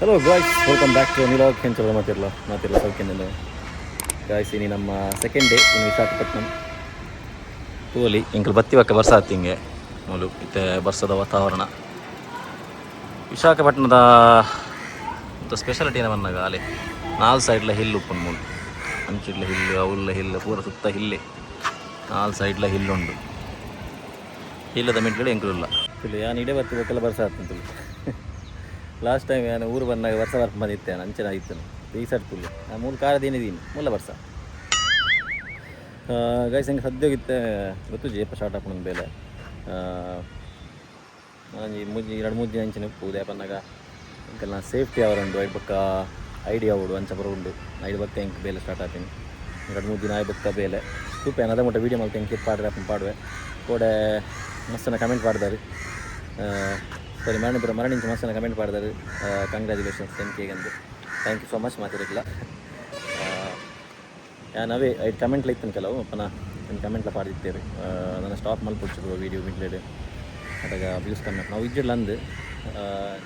Hello guys, welcome back to new Kencha ಮಾತಿರಲ್ಲ ಸೌಖ್ಯದಿಂದ guys. ಇನ್ನು ನಮ್ಮ ಸೆಕೆಂಡ್ ಡೇ ಇನ್ನು ವಿಶಾಖಪಟ್ಟಣಂ ತೂಲಿ ಇಂಕಲ್ ಬತ್ತಿವಕ್ಕ ಬರ್ಸ ಆತಿಂಗೆ ಮೂಲು ಇತ್ತೆ ಬರ್ಸದ ವಾತಾವರಣ. ವಿಶಾಖಪಟ್ಟಣದ ಸ್ಪೆಷಾಲಿಟಿ ಏನವನ್ನಾಗ ಅಲ್ಲಿ 4 ಸೈಡ್ಲ ಹಿಲ್ಲು ಉಪ್ಪುಂಡು ಮೂಲು ಅಂಚಿಡ್ಲ ಹಿಲ್ಲು ಅವಲ್ಲ ಹಿಲ್ಲು ಪೂರ ಸುತ್ತ ಹಿಲ್ಲೆ 4 ಸೈಡ್ಲ ಹಿಲ್ಲುಂಡು. ಹಿಲ್ಲದ ಮಿಡ್ಗಡೆ ಎಂಕುಲಿಲ್ಲ ತುಳು ಯಾನು ಇಡೇ ಬತ್ತಿವಕ್ಕೆಲ್ಲ ಬರ್ಸ ಆತಂತುಳು. ಲಾಸ್ಟ್ ಟೈಮ್ ನಾನು ಊರು ಬಂದಾಗ ವರ್ಷ ಬಂದಿತ್ತೆ ಅಂಚೆ ಆಯಿತು ಈ ಸರ್ ತುಳು ಆ ಮೂಲ ಕಾರದೇನಿದೀನಿ ಮೂಲ ವರ್ಷ ಗೈಸ್ ಹೆಂಗೆ ಸದ್ಯೋಗಿತ್ತೆ ಗೊತ್ತು ಜೇಪ ಸ್ಟಾರ್ಟ್ ಹಾಕೊಂಡು ಬೇಲೆ ಮುಜ್ಜಿ 2-3 ದಿನ ಅಂಚಿನ ಉಪ್ಪು ದೇಪನ್ನಾಗ ಇಂಕಲ್ ನಾ ಸೇಫ್ಟಿ ಅವರುಂಡು ಐದು ಪಕ್ಕ ಐಡಿಯಾ ಅವಡು ಅಂಚ ಬರ ಉಂಡು ಐದು ಪಕ್ಕ ಹೆಂಗೆ ಬೇಲೆ ಸ್ಟಾರ್ಟ್ ಆಗ್ತೀನಿ 2-3 ದಿನ ಐದು ಪಕ್ಕ ಬೇಲೆ ತೂಪೆ ಅದ ಮುಟ್ಟ ವೀಡಿಯೋ ಮಾಡ್ತೀನಿ ಹೆಂಗೆ ಪಾಡ್ರೆ ಅಪ್ಪನ ಪಾಡುವೆ ಕೋಡೆ ಮಸ್ತನ ಕಮೆಂಟ್ ಮಾಡಿದಾರೆ. ಸರಿ ಮರಣಿಂಚು ಮಸ್ತನ ಕಮೆಂಟ್ ಮಾಡಿದಾರೆ. ಕಂಗ್ರ್ಯಾಚುಲೇಷನ್ಸ್ ಎಂಕೆಗಂದು ಥ್ಯಾಂಕ್ ಯು ಸೊ ಮಚ್ ಮಾತಿರಲಿಲ್ಲ ನಾವೇ 5 ಕಮೆಂಟ್ಲ ಇತ್ತು ಕೆಲವು ಅಪ್ಪನ ನನ್ನ ಕಮೆಂಟ್ಲ ಪಾಡಿತ್ತೇವೆ ನನ್ನ ಸ್ಟಾಪ್ ಮಲ್ಪೊಡ್ಸಿದ್ರು ವೀಡಿಯೋ ಮಿಡ್ಲೇಡು ಅದಾಗ ವ್ಯೂಸ್ ಕಮ್ಮಿ ನಾವು ಇಜ್ಜಿಡ್ಲ ಅಂದು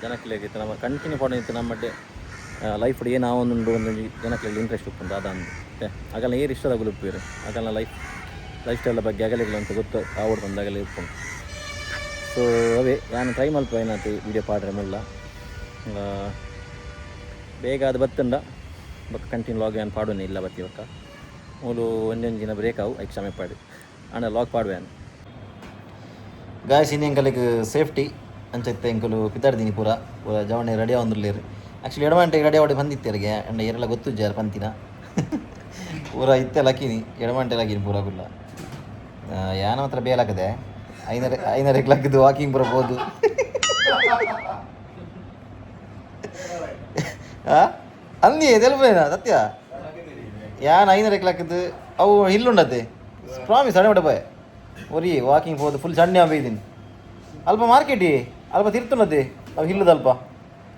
ಜನಕ್ಕಿತ್ತು ನಮ್ಮ ಕಂಟಿನ್ಯೂ ಪಾಡ ಇತ್ತು ನಮ್ಮ ಲೈಫ್ ಏನು ಒಂದು ಜನಕ್ಕೆ ಇಂಟ್ರೆಸ್ಟ್ ಉಪ್ಪುಂಡು ಅದಂದು ಆಗಲ್ಲ ಏರು ಇಷ್ಟದ ಗುಲುಪ್ಪೇರು ಆಗಲ್ಲ ಲೈಫ್ ಸ್ಟೈಲ್ ಬಗ್ಗೆ ಆಗಲಿಲ್ಲ ಅಂತ ಗೊತ್ತು ಆವಡ್ ಬಂದಾಗಲೇ ಉಪ್ಪುಂಡು. ಸೊ ಅವೇ ನಾನು ಟ್ರೈ ಮಲ್ಪ ಏನಾಯ್ತು ವೀಡಿಯೋ ಪಾಡ್ರೆ ಮುಲ್ಲ ಬೇಗ ಅದು ಬತ್ತಂಡ ಬಕ್ಕ ಕಂಟಿನ್ಯೂ ಲಾಗ್ ಏನು ಪಾಡುವೇ ಇಲ್ಲ ಬತ್ತಿವಕ್ಕ ಮೂಲು ಒಂದಿನ ಬ್ರೇಕ್ ಅವು ಐದು ಕ್ಷಮೆ ಪಾಡಿ ಆಂಡ ಲಾಗ್ ಪಾಡುವೆ ನಾನು ಗಾಯಸ್. ಇನ್ನು ಎಂಕಲಿಗೆ ಸೇಫ್ಟಿ ಅಂಚೈತೆ ಎಂಕಲು ಪಿತಾಡ್ದೀನಿ ಪೂರ ಜವಣೆ ರೆಡಿ ಆವಂದಿರ್ಲೇರು. ಆ್ಯಕ್ಚುಲಿ ಎಡಮಂಟೆಗೆ ರೆಡಿ ಆವಡೆ ಬಂದಿತ್ತೇರಿಗೆ ಅಂಡ ಎರಲ್ಲ ಗೊತ್ತು ಜಾರ ಪಂತಿನ ಪೂರ ಇತ್ತೆ ಲಕ್ಕಿನಿ ಎಡಮಂಟೆ ಲಕ್ಕಿನಿ ಪೂರ ಗುಲ್ಲ ಯಾನ ಮಾತ್ರ ಬೇಲಾಕದೆ 5:30 ಲಕ್ಕದು ವಾಕಿಂಗ್ ಬರ್ಬೋದು. ಅಂದಿ ತೆಲುಪೇನ ಸತ್ಯ ಯಾನ್ 5:30 ಲಕ್ಕದು ಅವು ಹಿಲ್ಲುಂಡತ್ತೆ ಪ್ರಾಮಿಸ್ ಅಡೆ ಬಾಯ್ ಒರಿ ವಾಕಿಂಗ್ ಹೋದು ಫುಲ್ ಸಣ್ಣ ಬೈದೀನಿ ಅಲ್ಪ ಮಾರ್ಕೆಟಿ ಅಲ್ಪ ತಿರ್ತುಂಡತ್ತೆ ಅವು ಹಿಲ್ಲದ ಅಲ್ಪ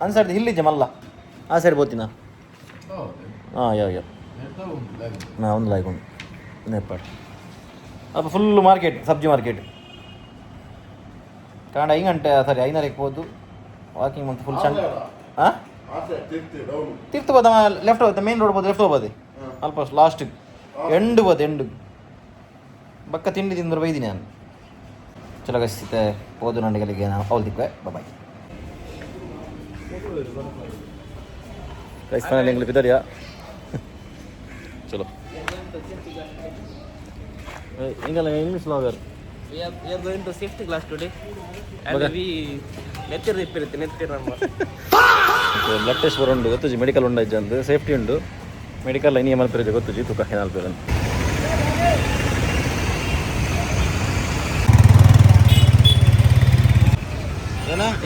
ಅನ್ಸಡ್ದು ಹಿಲ್ಲಿಜ್ಜೆ ಮಲ್ಲ ಆ ಸೈಡ್ ಬೋತಿನ ಹಾಂ ಯಾವ ನಾ ಒಂದು ಲಾಯ್ಕೊಂಡು ನೆಪ್ಪಾಡು ಅಲ್ಪ ಫುಲ್ಲು ಮಾರ್ಕೆಟ್ ಸಬ್ಜಿ ಮಾರ್ಕೆಟ್ ಕಾಂಡ 5 ಗಂಟೆ ಸರಿ 5:30ಕ್ಕೆ ಹೋದು ವಾಕಿಂಗ್ ಮತ್ತು ಫುಲ್ ಸಣ್ಣ ಹಾಂ ತಿರ್ತು ಬೋದ ಲೆಫ್ಟ್ ಹೋಗುತ್ತೆ ಮೇನ್ ರೋಡ್ ಬೋದು ಲೆಫ್ಟ್ ಹೋಗ್ಬೋದು ಅಲ್ಪ ಲಾಸ್ಟ್ ಎಂಡು ಬಕ್ಕ ತಿಂಡಿ ತಿಂದ್ರೆ ಬೈದೀನಿ ನಾನು ಚಲೋ ಗಸ್ತಿತ್ತೆ ಹೋದು ನಂಡಿಗಳಿಗೆ ನಾವು ಅವಲ್ದಿಕ್ವೆ ಬಾಯ್ ಗೈಸ್ ಫೈನಲ್ ಎಂಗ್ಲಿಷ್ ಬಿದ್ದಾರಿಯಾ ಚಲೋ ಹಿಂಗಲ್ಲ ಇಂಗ್ಲೀಷ್ ಲಾಗರ್ We are going to safety class today and we ನೆತ್ತಿರ ಇಪ್ಪಿರುತ್ತೆ ನೆತ್ತಿರ ನಮ್ಮ ಬ್ಲಡ್ ಟೆಸ್ಟ್ ಬರೋಂಡು ಗೊತ್ತು ಮೆಡಿಕಲ್ ಉಂಡು ಇಜ್ಜಂದು ಸೇಫ್ಟಿ ಉಂಡು ಮೆಡಿಕಲ್ ಇನಿ ಮಲ್ಪಿರಿದೆ ಗೊತ್ತು ತೂಕ ಏನಾಲ್ಪಿರ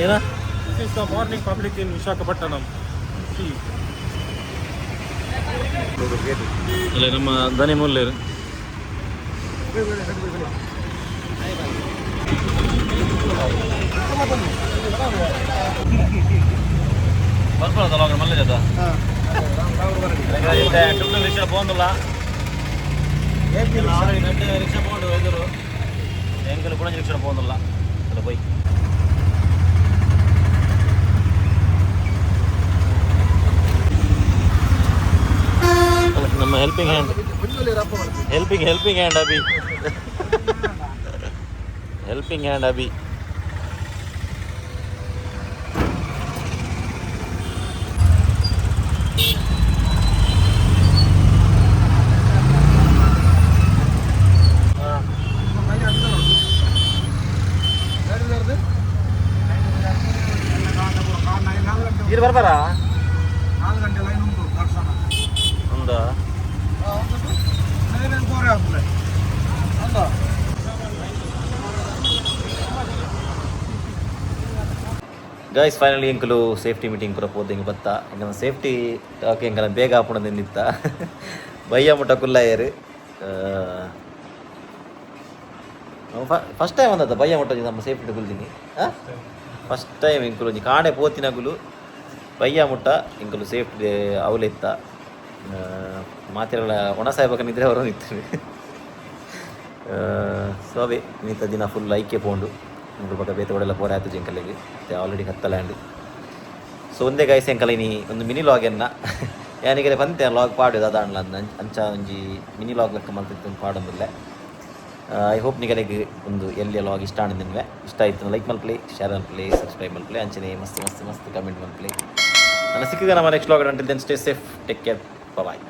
ಏನ This is the morning public in Vishakapatnam. ಅಲ್ಲ ನಮ್ಮ ದನಿ ಮೂಲ್ಯರು ಬರ್ಕೊಳ್ಳೋದಲ್ಲ ಮಲ್ಲ ಜೊತೆ ರಿಕ್ಷಾ போகணுಲ್ಲ ರಿಕ್ಷಾ போகணும் ಹೋದರು ಎಂಕಲ್ ಕೂಡ ರಿಕ್ಷಾ போகணுಲ್ಲ ಅಲ್ಲ போய் ನಮ್ಮ helping hand Abhi helping hand Abhi ಇದು ಬರ್ಬಾರಾ 4 ಗಂಟೆ ಲೈನ್ ಉಂಟು ದರ್ಶನ ಒಂದಾ ಗೈಸ್ ಫೈನಲಿ ಎಂಕಲು ಸೇಫ್ಟಿ ಮೀಟಿಂಗ್ ಪೂರ ಪೋದು ಹಿಂಗೆ ಬತ್ತ ಎಂಕನ ಸೇಫ್ಟಿ ಟಾಕ್ ಎಂಕನ ಬೇಗ ಹಾಪುಣದಿಂದಿತ್ತ ಬಯ್ಯ ಮುಟ್ಟ ಕುಲ್ಲಾಯರು ಫಸ್ಟ್ ಟೈಮ್ ಅಂದತ್ತ ಬಯ್ಯ ಮುಟ್ಟ ನಮ್ಮ ಸೇಫ್ಟಿ ಕುಲ್ತೀನಿ ಫಸ್ಟ್ ಟೈಮ್ ಇಂಕಲು ಕಾಣೆ ಪೋತಿನಗುಲು ಬಯ್ಯ ಮುಟ್ಟ ಇಂಕಲು ಸೇಫ್ಟಿ ಅವಲಿತ್ತ ಮಾತಿರಲ್ಲ ಒಣ ಸಾಯ್ಬೇಕಂದಿದ್ರೆ ಅವರು ನಿಂತಾರೆ ಸೊ ಅವೇ ನಿಂತ ದಿನ ಫುಲ್ ಐಕೆ ಪೋಂಡು ಇಂಕಲ್ ಪಕ್ಕ ಬೇತೆ ಒಡೆಲ್ಲ ಪೋರ ಆಯ್ತು ಜಿಂಕಲ್ಲಿಗೆ ಮತ್ತೆ ಆಲ್ರೆಡಿ 10 ಲ್ಯಾಂಡ್. ಸೊ ಸೊ ಒಂದೇ ಗೈಸ್ ಎಂಕಲೈನಿ ಒಂದು ಮಿನಿ ಲಾಗನ್ನು ಯಾನಿಗೆ ಬಂತೆ ಲಾಗ್ ಪಾಡೋದು ಅದಾಣಲ್ಲ ಅಂಚ ಒಂಜಿ ಮಿನಿ ಲಾಗ್ ಲೆಕ್ಕ ಮಾಡ್ತಿತ್ತು ಪಾಡೋದಿಲ್ಲ. ಐ ಹೋಪ್ ನಿಗಲಿಗೆ ಒಂದು ಎಲ್ಲಿ ಲಾಗ್ ಇಷ್ಟ ಆಣಿದ್ದೆ. ಇಷ್ಟ ಆಯಿತು ಲೈಕ್ ಮಲ್ಪ್ಲೆ, ಶೇರ್ ಮಲ್ಪ್ಲೆ, ಸಬ್ಸ್ಕ್ರೈಬ್ ಮಲ್ಪ್ಲೆ, ಅಂಚನೆ ಮಸ್ತ್ ಕಮೆಂಟ್ ಮಲ್ಪ್ಲೆ. ನನ್ನ ಸಿಕ್ಕಿಗ ನಮ್ಮ next vlog until then stay safe, take care, ಬಾಯ್.